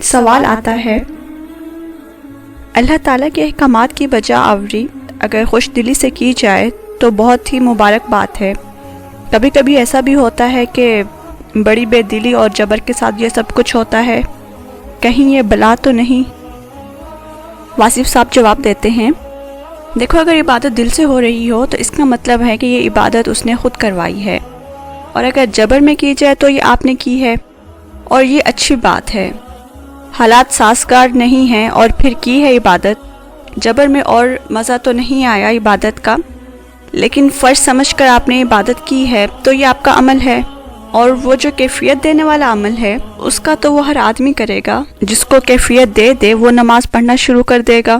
سوال آتا ہے، اللہ تعالیٰ کے احکامات کی بجا آوری اگر خوش دلی سے کی جائے تو بہت ہی مبارک بات ہے۔ کبھی کبھی ایسا بھی ہوتا ہے کہ بڑی بے دلی اور جبر کے ساتھ یہ سب کچھ ہوتا ہے، کہیں یہ بلا تو نہیں؟ واصف صاحب جواب دیتے ہیں، دیکھو اگر عبادت دل سے ہو رہی ہو تو اس کا مطلب ہے کہ یہ عبادت اس نے خود کروائی ہے، اور اگر جبر میں کی جائے تو یہ آپ نے کی ہے اور یہ اچھی بات ہے۔ حالات سازگار نہیں ہیں اور پھر کی ہے عبادت، جبر میں اور مزہ تو نہیں آیا عبادت کا، لیکن فرض سمجھ کر آپ نے عبادت کی ہے تو یہ آپ کا عمل ہے، اور وہ جو کیفیت دینے والا عمل ہے اس کا تو وہ ہر آدمی کرے گا، جس کو کیفیت دے وہ نماز پڑھنا شروع کر دے گا۔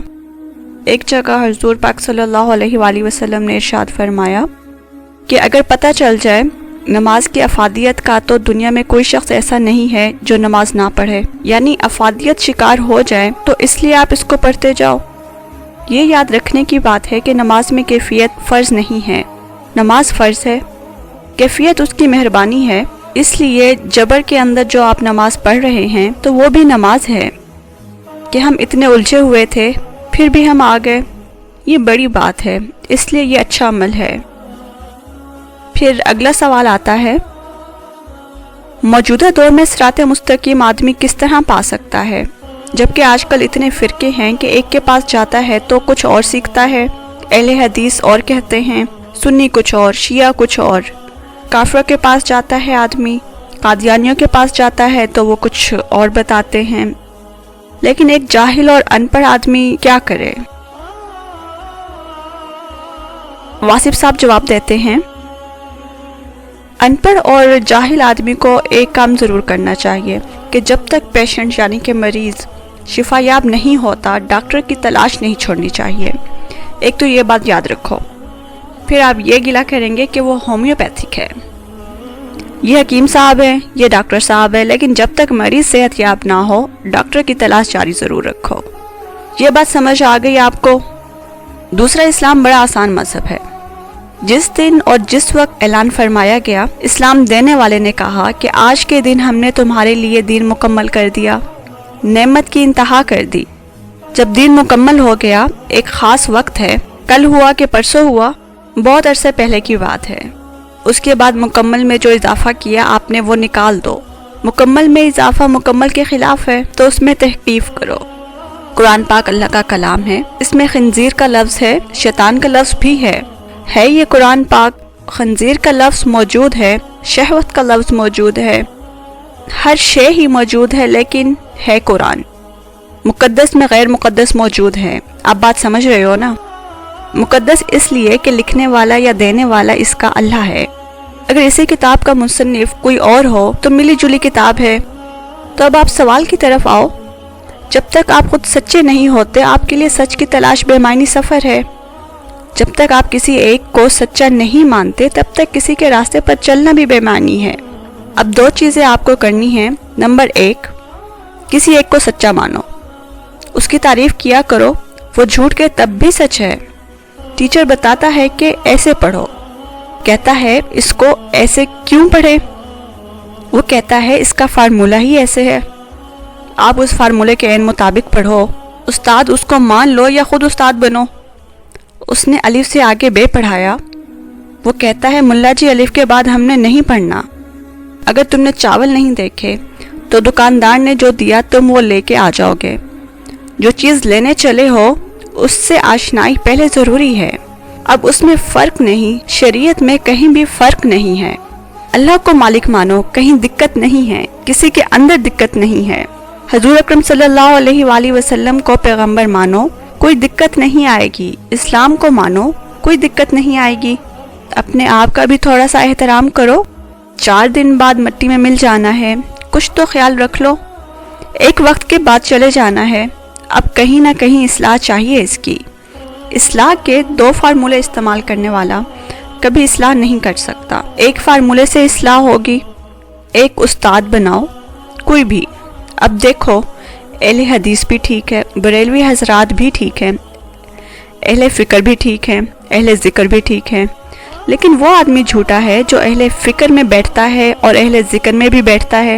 ایک جگہ حضور پاک صلی اللہ علیہ وآلہ وسلم نے ارشاد فرمایا کہ اگر پتہ چل جائے نماز کی افادیت کا تو دنیا میں کوئی شخص ایسا نہیں ہے جو نماز نہ پڑھے، یعنی افادیت شکار ہو جائے تو اس لیے آپ اس کو پڑھتے جاؤ۔ یہ یاد رکھنے کی بات ہے کہ نماز میں کیفیت فرض نہیں ہے، نماز فرض ہے، کیفیت اس کی مہربانی ہے، اس لیے جبر کے اندر جو آپ نماز پڑھ رہے ہیں تو وہ بھی نماز ہے کہ ہم اتنے الجھے ہوئے تھے پھر بھی ہم آ گئے، یہ بڑی بات ہے، اس لیے یہ اچھا عمل ہے۔ پھر اگلا سوال آتا ہے، موجودہ دور میں صراط مستقیم آدمی کس طرح پا سکتا ہے، جبکہ آج کل اتنے فرقے ہیں کہ ایک کے پاس جاتا ہے تو کچھ اور سیکھتا ہے، اہل حدیث اور کہتے ہیں، سنی کچھ اور، شیعہ کچھ اور، کافروں کے پاس جاتا ہے آدمی، قادیانیوں کے پاس جاتا ہے تو وہ کچھ اور بتاتے ہیں، لیکن ایک جاہل اور ان پڑھ آدمی کیا کرے؟ واصف صاحب جواب دیتے ہیں، ان پڑھ اور جاہل آدمی کو ایک کام ضرور کرنا چاہیے کہ جب تک پیشنٹ یعنی کہ مریض شفا یاب نہیں ہوتا ڈاکٹر کی تلاش نہیں چھوڑنی چاہیے۔ ایک تو یہ بات یاد رکھو، پھر آپ یہ گلہ کریں گے کہ وہ ہومیوپیتھک ہے، یہ حکیم صاحب ہے، یہ ڈاکٹر صاحب ہے، لیکن جب تک مریض صحت یاب نہ ہو ڈاکٹر کی تلاش جاری ضرور رکھو۔ یہ بات سمجھ آ گئی آپ کو؟ دوسرا، اسلام بڑا آسان مذہب ہے۔ جس دن اور جس وقت اعلان فرمایا گیا، اسلام دینے والے نے کہا کہ آج کے دن ہم نے تمہارے لیے دین مکمل کر دیا، نعمت کی انتہا کر دی۔ جب دین مکمل ہو گیا، ایک خاص وقت ہے، کل ہوا کہ پرسوں ہوا، بہت عرصے پہلے کی بات ہے، اس کے بعد مکمل میں جو اضافہ کیا آپ نے وہ نکال دو۔ مکمل میں اضافہ مکمل کے خلاف ہے تو اس میں تحقیف کرو۔ قرآن پاک اللہ کا کلام ہے، اس میں خنزیر کا لفظ ہے، شیطان کا لفظ بھی ہے یہ قرآن پاک، خنزیر کا لفظ موجود ہے، شہوت کا لفظ موجود ہے، ہر شے ہی موجود ہے، لیکن ہے قرآن، مقدس میں غیر مقدس موجود ہے۔ آپ بات سمجھ رہے ہو نا؟ مقدس اس لیے کہ لکھنے والا یا دینے والا اس کا اللہ ہے۔ اگر اسی کتاب کا مصنف کوئی اور ہو تو ملی جلی کتاب ہے۔ تو اب آپ سوال کی طرف آؤ، جب تک آپ خود سچے نہیں ہوتے آپ کے لیے سچ کی تلاش بے معنی سفر ہے۔ جب تک آپ کسی ایک کو سچا نہیں مانتے تب تک کسی کے راستے پر چلنا بھی بے معنی ہے۔ اب دو چیزیں آپ کو کرنی ہیں۔ نمبر 1، کسی ایک کو سچا مانو، اس کی تعریف کیا کرو، وہ جھوٹ کے تب بھی سچ ہے۔ ٹیچر بتاتا ہے کہ ایسے پڑھو، کہتا ہے اس کو ایسے کیوں پڑھے؟ وہ کہتا ہے اس کا فارمولہ ہی ایسے ہے، آپ اس فارمولے کے عین مطابق پڑھو۔ استاد اس کو مان لو یا خود استاد بنو۔ اس نے الف سے آگے بے پڑھایا، وہ کہتا ہے ملا جی الف کے بعد ہم نے نہیں پڑھنا۔ اگر تم نے چاول نہیں دیکھے تو دکاندار نے جو دیا تم وہ لے کے آ جاؤ گے۔ جو چیز لینے چلے ہو اس سے آشنائی پہلے ضروری ہے۔ اب اس میں فرق نہیں، شریعت میں کہیں بھی فرق نہیں ہے۔ اللہ کو مالک مانو، کہیں دقت نہیں ہے، کسی کے اندر دقت نہیں ہے۔ حضور اکرم صلی اللہ علیہ وآلہ وسلم کو پیغمبر مانو، کوئی دقت نہیں آئے گی۔ اسلام کو مانو، کوئی دقت نہیں آئے گی۔ اپنے آپ کا بھی تھوڑا سا احترام کرو، 4 دن بعد مٹی میں مل جانا ہے، کچھ تو خیال رکھ لو، ایک وقت کے بعد چلے جانا ہے۔ اب کہیں نہ کہیں اصلاح چاہیے اس کی۔ اصلاح کے 2 فارمولے استعمال کرنے والا کبھی اصلاح نہیں کر سکتا۔ ایک فارمولے سے اصلاح ہوگی، ایک استاد بناؤ کوئی بھی۔ اب دیکھو، اہل حدیث بھی ٹھیک ہے، بریلوی حضرات بھی ٹھیک ہے، اہل فکر بھی ٹھیک ہے، اہل ذکر بھی ٹھیک ہے، لیکن وہ آدمی جھوٹا ہے جو اہل فکر میں بیٹھتا ہے اور اہل ذکر میں بھی بیٹھتا ہے۔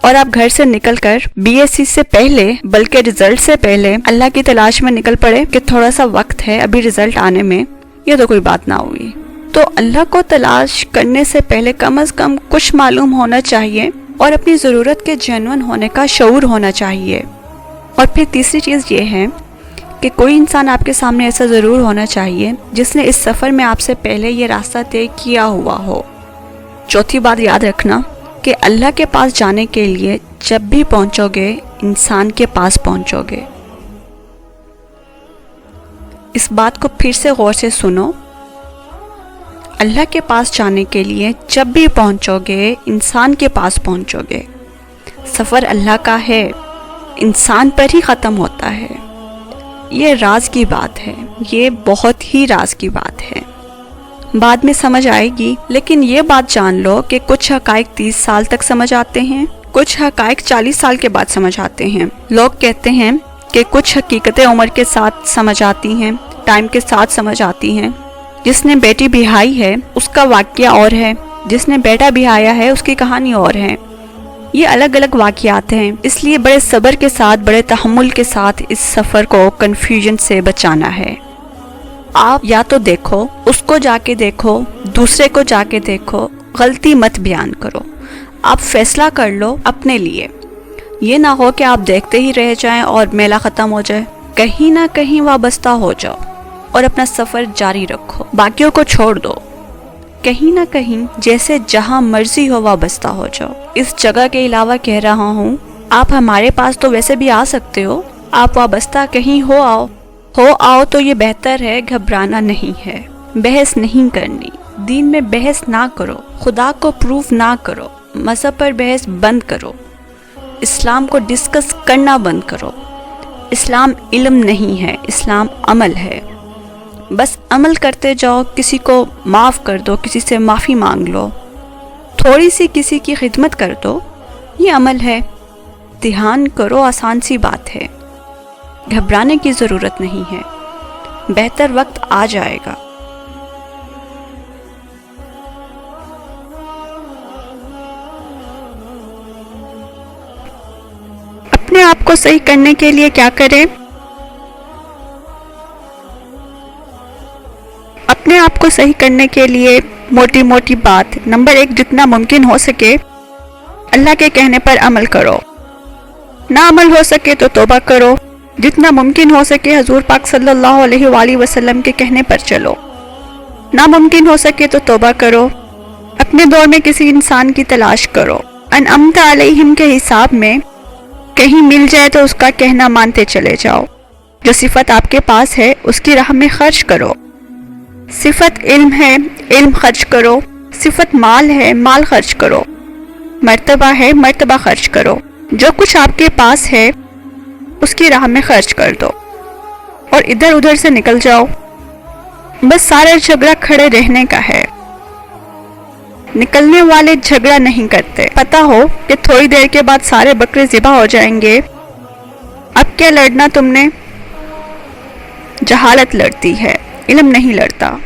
اور آپ گھر سے نکل کر BSc سے پہلے بلکہ رزلٹ سے پہلے اللہ کی تلاش میں نکل پڑے کہ تھوڑا سا وقت ہے ابھی رزلٹ آنے میں، یہ تو کوئی بات نہ ہوئی۔ تو اللہ کو تلاش کرنے سے پہلے کم از کم کچھ معلوم ہونا چاہیے اور اپنی ضرورت کے جینون ہونے کا شعور ہونا چاہیے۔ اور پھر تیسری چیز یہ ہے کہ کوئی انسان آپ کے سامنے ایسا ضرور ہونا چاہیے جس نے اس سفر میں آپ سے پہلے یہ راستہ طے کیا ہوا ہو۔ چوتھی بات یاد رکھنا کہ اللہ کے پاس جانے کے لیے جب بھی پہنچو گے انسان کے پاس پہنچو گے۔ اس بات کو پھر سے غور سے سنو، اللہ کے پاس جانے کے لیے جب بھی پہنچو گے انسان کے پاس پہنچو گے۔ سفر اللہ کا ہے، انسان پر ہی ختم ہوتا ہے۔ یہ راز کی بات ہے، یہ بہت ہی راز کی بات ہے، بعد میں سمجھ آئے گی، لیکن یہ بات جان لو کہ کچھ حقائق 30 سال تک سمجھ آتے ہیں، کچھ حقائق 40 سال کے بعد سمجھ آتے ہیں۔ لوگ کہتے ہیں کہ کچھ حقیقتیں عمر کے ساتھ سمجھ آتی ہیں، ٹائم کے ساتھ سمجھ آتی ہیں۔ جس نے بیٹی بہائی ہے اس کا واقعہ اور ہے، جس نے بیٹا بہایا ہے اس کی کہانی اور ہے۔ یہ الگ الگ واقعات ہیں، اس لیے بڑے صبر کے ساتھ، بڑے تحمل کے ساتھ اس سفر کو کنفیوژن سے بچانا ہے۔ آپ یا تو دیکھو، اس کو جا کے دیکھو، دوسرے کو جا کے دیکھو، غلطی مت بیان کرو، آپ فیصلہ کر لو اپنے لیے۔ یہ نہ ہو کہ آپ دیکھتے ہی رہ جائیں اور میلہ ختم ہو جائے، کہیں نہ کہیں وابستہ ہو جاؤ اور اپنا سفر جاری رکھو، باقیوں کو چھوڑ دو، کہیں نہ کہیں جیسے جہاں مرضی ہو وابستہ ہو جاؤ۔ اس جگہ کے علاوہ کہہ رہا ہوں، آپ ہمارے پاس تو ویسے بھی آ سکتے ہو، آپ وابستہ کہیں ہو آؤ تو یہ بہتر ہے، گھبرانا نہیں ہے، بحث نہیں کرنی، دین میں بحث نہ کرو، خدا کو پروف نہ کرو، مذہب پر بحث بند کرو، اسلام کو ڈسکس کرنا بند کرو۔ اسلام علم نہیں ہے، اسلام عمل ہے، بس عمل کرتے جاؤ، کسی کو معاف کر دو، کسی سے معافی مانگ لو، تھوڑی سی کسی کی خدمت کر دو، یہ عمل ہے۔ دھیان کرو، آسان سی بات ہے، گھبرانے کی ضرورت نہیں ہے، بہتر وقت آ جائے گا۔ اپنے آپ کو صحیح کرنے کے لیے کیا کریں؟ اپنے آپ کو صحیح کرنے کے لیے موٹی موٹی بات، نمبر 1، جتنا ممکن ہو سکے اللہ کے کہنے پر عمل کرو، نہ عمل ہو سکے تو توبہ کرو، جتنا ممکن ہو سکے حضور پاک صلی اللہ علیہ وآلہ وسلم کے کہنے پر چلو، ناممکن ہو سکے تو توبہ کرو، اپنے دور میں کسی انسان کی تلاش کرو، انعمت علیہم کے حساب میں کہیں مل جائے تو اس کا کہنا مانتے چلے جاؤ، جو صفت آپ کے پاس ہے اس کی راہ میں خرچ کرو، صفت علم ہے، علم خرچ کرو، صفت مال ہے، مال خرچ کرو، مرتبہ ہے، مرتبہ خرچ کرو، جو کچھ آپ کے پاس ہے اس کی راہ میں خرچ کر دو اور ادھر ادھر سے نکل جاؤ۔ بس سارا جھگڑا کھڑے رہنے کا ہے، نکلنے والے جھگڑا نہیں کرتے، پتا ہو کہ تھوڑی دیر کے بعد سارے بکرے ذبح ہو جائیں گے، اب کیا لڑنا تم نے؟ جہالت لڑتی ہے، علم نہیں لڑتا۔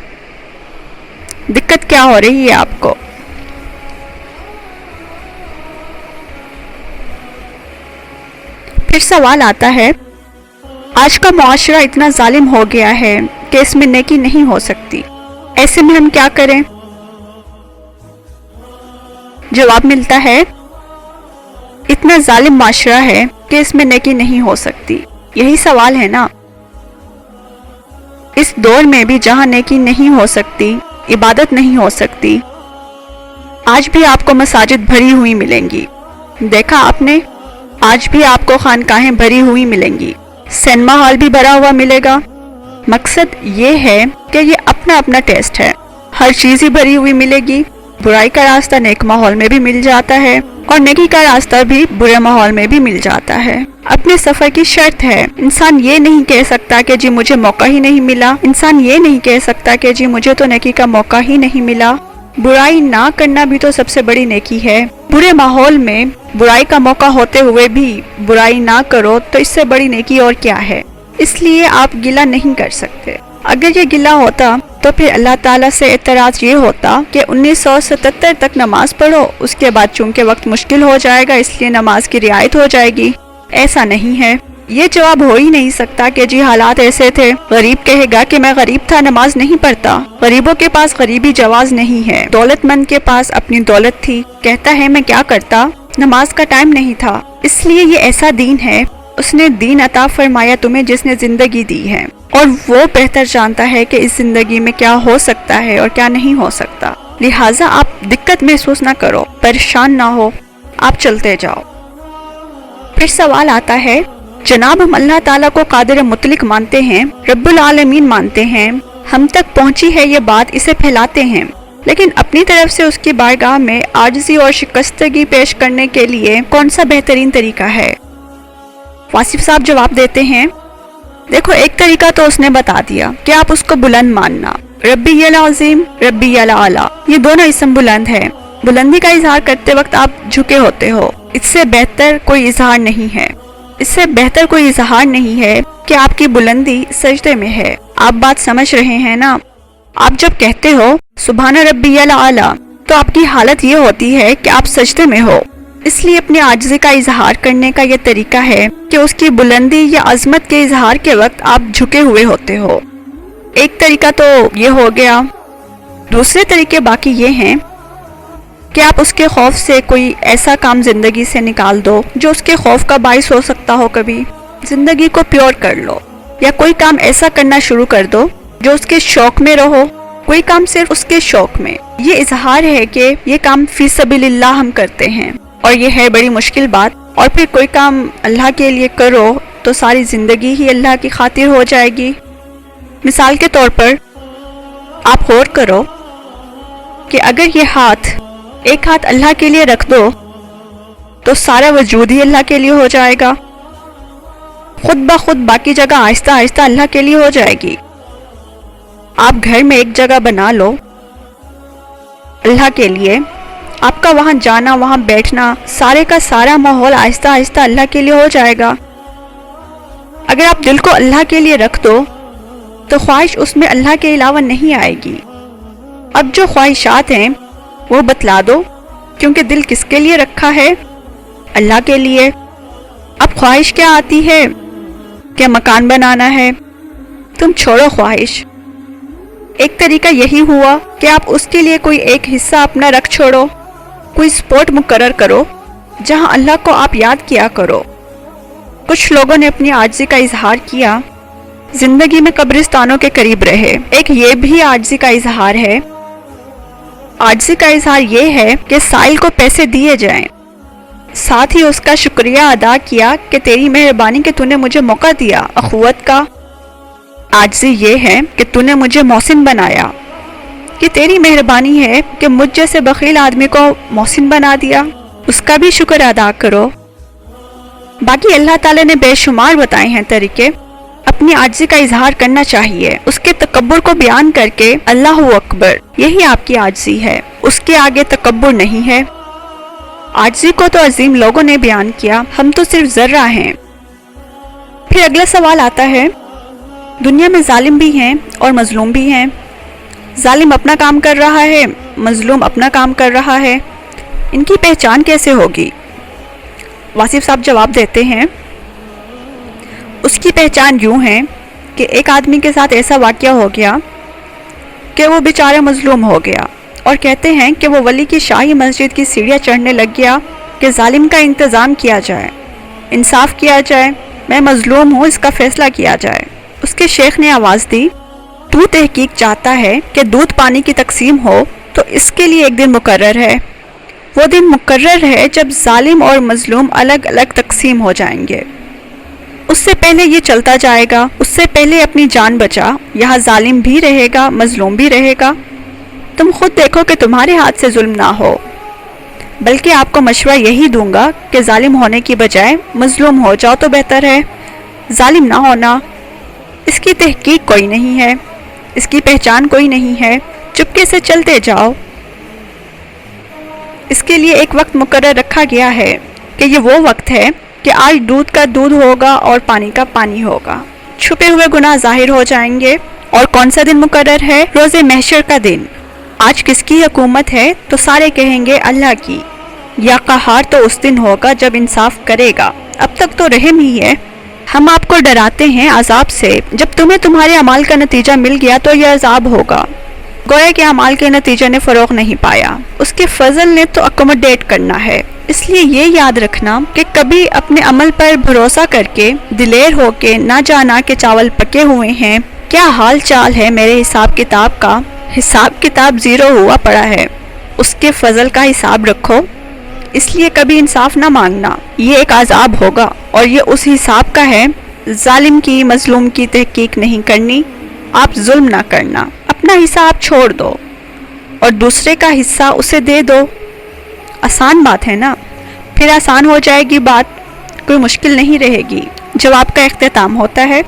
دقت کیا ہو رہی ہے آپ کو؟ پھر سوال آتا ہے، آج کا معاشرہ اتنا ظالم ہو گیا ہے کہ اس میں نیکی نہیں ہو سکتی، ایسے میں ہم کیا کریں؟ جواب ملتا ہے، اتنا ظالم معاشرہ ہے کہ اس میں نیکی نہیں ہو سکتی، یہی سوال ہے نا۔ اس دور میں بھی جہاں نیکی نہیں ہو سکتی، عبادت نہیں ہو سکتی، آج بھی آپ کو مساجد بھری ہوئی ملیں گی، دیکھا آپ نے؟ آج بھی آپ کو خانقاہیں بھری ہوئی ملیں گی، سینما ہال بھی بھرا ہوا ملے گا۔ مقصد یہ ہے کہ یہ اپنا اپنا ٹیسٹ ہے، ہر چیز ہی بھری ہوئی ملے گی، برائی کا راستہ نیک ماحول میں بھی مل جاتا ہے اور نیکی کا راستہ بھی برے ماحول میں بھی مل جاتا ہے۔ اپنے سفر کی شرط ہے، انسان یہ نہیں کہہ سکتا کہ جی مجھے موقع ہی نہیں ملا، انسان یہ نہیں کہہ سکتا کہ جی مجھے تو نیکی کا موقع ہی نہیں ملا۔ برائی نہ کرنا بھی تو سب سے بڑی نیکی ہے، برے ماحول میں برائی کا موقع ہوتے ہوئے بھی برائی نہ کرو تو اس سے بڑی نیکی اور کیا ہے؟ اس لیے آپ گلہ نہیں کر سکتے، اگر یہ گلہ ہوتا تو پھر اللہ تعالیٰ سے اعتراض یہ ہوتا کہ 1977 تک نماز پڑھو، اس کے بعد چونکہ وقت مشکل ہو جائے گا اس لیے نماز کی رعایت ہو جائے گی۔ ایسا نہیں ہے، یہ جواب ہو ہی نہیں سکتا کہ جی حالات ایسے تھے۔ غریب کہے گا کہ میں غریب تھا، نماز نہیں پڑھتا۔ غریبوں کے پاس غریبی جواز نہیں ہے۔ دولت مند کے پاس اپنی دولت تھی، کہتا ہے میں کیا کرتا، نماز کا ٹائم نہیں تھا۔ اس لیے یہ ایسا دین ہے، اس نے دین عطا فرمایا تمہیں جس نے زندگی دی ہے، اور وہ بہتر جانتا ہے کہ اس زندگی میں کیا ہو سکتا ہے اور کیا نہیں ہو سکتا۔ لہٰذا آپ دقت محسوس نہ کرو، پریشان نہ ہو، آپ چلتے جاؤ۔ پھر سوال آتا ہے، جناب ہم اللہ تعالیٰ کو قادر مطلق مانتے ہیں، رب العالمین مانتے ہیں، ہم تک پہنچی ہے یہ بات، اسے پھیلاتے ہیں، لیکن اپنی طرف سے اس کی بارگاہ میں عاجزی اور شکستگی پیش کرنے کے لیے کون سا بہترین طریقہ ہے؟ واصف صاحب جواب دیتے ہیں، دیکھو ایک طریقہ تو اس نے بتا دیا کہ آپ اس کو بلند ماننا، ربی العظیم، ربی الاعلی، یہ دونوں اسم بلند ہے۔ بلندی کا اظہار کرتے وقت آپ جھکے ہوتے ہو، اس سے بہتر کوئی اظہار نہیں ہے، اس سے بہتر کوئی اظہار نہیں ہے کہ آپ کی بلندی سجدے میں ہے۔ آپ بات سمجھ رہے ہیں نا؟ آپ جب کہتے ہو سبحان ربی الاعلی تو آپ کی حالت یہ ہوتی ہے کہ آپ سجدے میں ہو، اس لیے اپنی عاجزی کا اظہار کرنے کا یہ طریقہ ہے کہ اس کی بلندی یا عظمت کے اظہار کے وقت آپ جھکے ہوئے ہوتے ہو۔ ایک طریقہ تو یہ ہو گیا۔ دوسرے طریقے باقی یہ ہیں کہ آپ اس کے خوف سے کوئی ایسا کام زندگی سے نکال دو جو اس کے خوف کا باعث ہو سکتا ہو، کبھی زندگی کو پیور کر لو، یا کوئی کام ایسا کرنا شروع کر دو جو اس کے شوق میں رہو، کوئی کام صرف اس کے شوق میں۔ یہ اظہار ہے کہ یہ کام فی سبیل اللہ ہم کرتے ہیں، اور یہ ہے بڑی مشکل بات۔ اور پھر کوئی کام اللہ کے لیے کرو تو ساری زندگی ہی اللہ کی خاطر ہو جائے گی۔ مثال کے طور پر آپ غور کرو کہ اگر یہ ایک ہاتھ اللہ کے لیے رکھ دو تو سارا وجود ہی اللہ کے لیے ہو جائے گا، خود بخود باقی جگہ آہستہ آہستہ اللہ کے لیے ہو جائے گی۔ آپ گھر میں ایک جگہ بنا لو اللہ کے لیے، آپ کا وہاں جانا، وہاں بیٹھنا، سارے کا سارا ماحول آہستہ آہستہ اللہ کے لیے ہو جائے گا۔ اگر آپ دل کو اللہ کے لیے رکھ دو تو خواہش اس میں اللہ کے علاوہ نہیں آئے گی۔ اب جو خواہشات ہیں وہ بتلا دو، کیونکہ دل کس کے لیے رکھا ہے؟ اللہ کے لیے۔ اب خواہش کیا آتی ہے کہ مکان بنانا ہے، تم چھوڑو خواہش۔ ایک طریقہ یہی ہوا کہ آپ اس کے لیے کوئی ایک حصہ اپنا رکھ چھوڑو، کوئی اسپاٹ مقرر کرو جہاں اللہ کو آپ یاد کیا کرو۔ کچھ لوگوں نے اپنی عاجزی کا اظہار کیا، زندگی میں قبرستانوں کے قریب رہے۔ ایک یہ بھی عاجزی کا اظہار ہے۔ عاجزی کا اظہار یہ ہے کہ سائل کو پیسے دیے جائیں، ساتھ ہی اس کا شکریہ ادا کیا کہ تیری مہربانی کہ تو نے مجھے موقع دیا اخوت کا۔ عاجزی یہ ہے کہ تو نے مجھے محسن بنایا، کہ تیری مہربانی ہے کہ مجھ جیسے بخیل آدمی کو محسن بنا دیا، اس کا بھی شکر ادا کرو۔ باقی اللہ تعالیٰ نے بے شمار بتائے ہیں طریقے، اپنی عاجزی کا اظہار کرنا چاہیے، اس کے تکبر کو بیان کر کے اللہ اکبر، یہی آپ کی عاجزی ہے، اس کے آگے تکبر نہیں ہے۔ عاجزی کو تو عظیم لوگوں نے بیان کیا، ہم تو صرف ذرہ ہیں۔ پھر اگلا سوال آتا ہے، دنیا میں ظالم بھی ہیں اور مظلوم بھی ہیں، ظالم اپنا کام کر رہا ہے، مظلوم اپنا کام کر رہا ہے، ان کی پہچان کیسے ہوگی؟ واصف صاحب جواب دیتے ہیں، اس کی پہچان یوں ہے کہ ایک آدمی کے ساتھ ایسا واقعہ ہو گیا کہ وہ بیچارہ مظلوم ہو گیا، اور کہتے ہیں کہ وہ ولی کی شاہی مسجد کی سیڑھیاں چڑھنے لگ گیا کہ ظالم کا انتظام کیا جائے، انصاف کیا جائے، میں مظلوم ہوں، اس کا فیصلہ کیا جائے۔ اس کے شیخ نے آواز دی، تو تحقیق چاہتا ہے کہ دودھ پانی کی تقسیم ہو تو اس کے لیے ایک دن مقرر ہے، وہ دن مقرر ہے جب ظالم اور مظلوم الگ الگ تقسیم ہو جائیں گے، اس سے پہلے یہ چلتا جائے گا، اس سے پہلے اپنی جان بچا، یہاں ظالم بھی رہے گا، مظلوم بھی رہے گا، تم خود دیکھو کہ تمہارے ہاتھ سے ظلم نہ ہو، بلکہ آپ کو مشورہ یہی دوں گا کہ ظالم ہونے کی بجائے مظلوم ہو جاؤ تو بہتر ہے، ظالم نہ ہونا۔ اس کی تحقیق کوئی نہیں ہے، اس کی پہچان کوئی نہیں ہے، چپکے سے چلتے جاؤ۔ اس کے لیے ایک وقت مقرر رکھا گیا ہے کہ یہ وہ وقت ہے کہ آج دودھ کا دودھ ہوگا اور پانی کا پانی ہوگا، چھپے ہوئے گناہ ظاہر ہو جائیں گے، اور کون سا دن مقرر ہے؟ روز محشر کا دن۔ آج کس کی حکومت ہے؟ تو سارے کہیں گے اللہ کی۔ یا قہار تو اس دن ہوگا جب انصاف کرے گا، اب تک تو رحم ہی ہے۔ ہم آپ کو ڈراتے ہیں عذاب سے، جب تمہیں تمہارے اعمال کا نتیجہ مل گیا تو یہ عذاب ہوگا۔ گویا کہ اعمال کے نتیجے نے فروغ نہیں پایا، اس کے فضل نے تو اکوموڈیٹ کرنا ہے۔ اس لیے یہ یاد رکھنا کہ کبھی اپنے عمل پر بھروسہ کر کے دلیر ہو کے نہ جانا کہ چاول پکے ہوئے ہیں، کیا حال چال ہے میرے حساب کتاب کا، حساب کتاب زیرو ہوا پڑا ہے، اس کے فضل کا حساب رکھو۔ اس لیے کبھی انصاف نہ مانگنا، یہ ایک عذاب ہوگا، اور یہ اس حساب کا ہے۔ ظالم کی مظلوم کی تحقیق نہیں کرنی، آپ ظلم نہ کرنا، اپنا حصہ آپ چھوڑ دو اور دوسرے کا حصہ اسے دے دو۔ آسان بات ہے نا؟ پھر آسان ہو جائے گی بات، کوئی مشکل نہیں رہے گی۔ جواب کا اختتام ہوتا ہے۔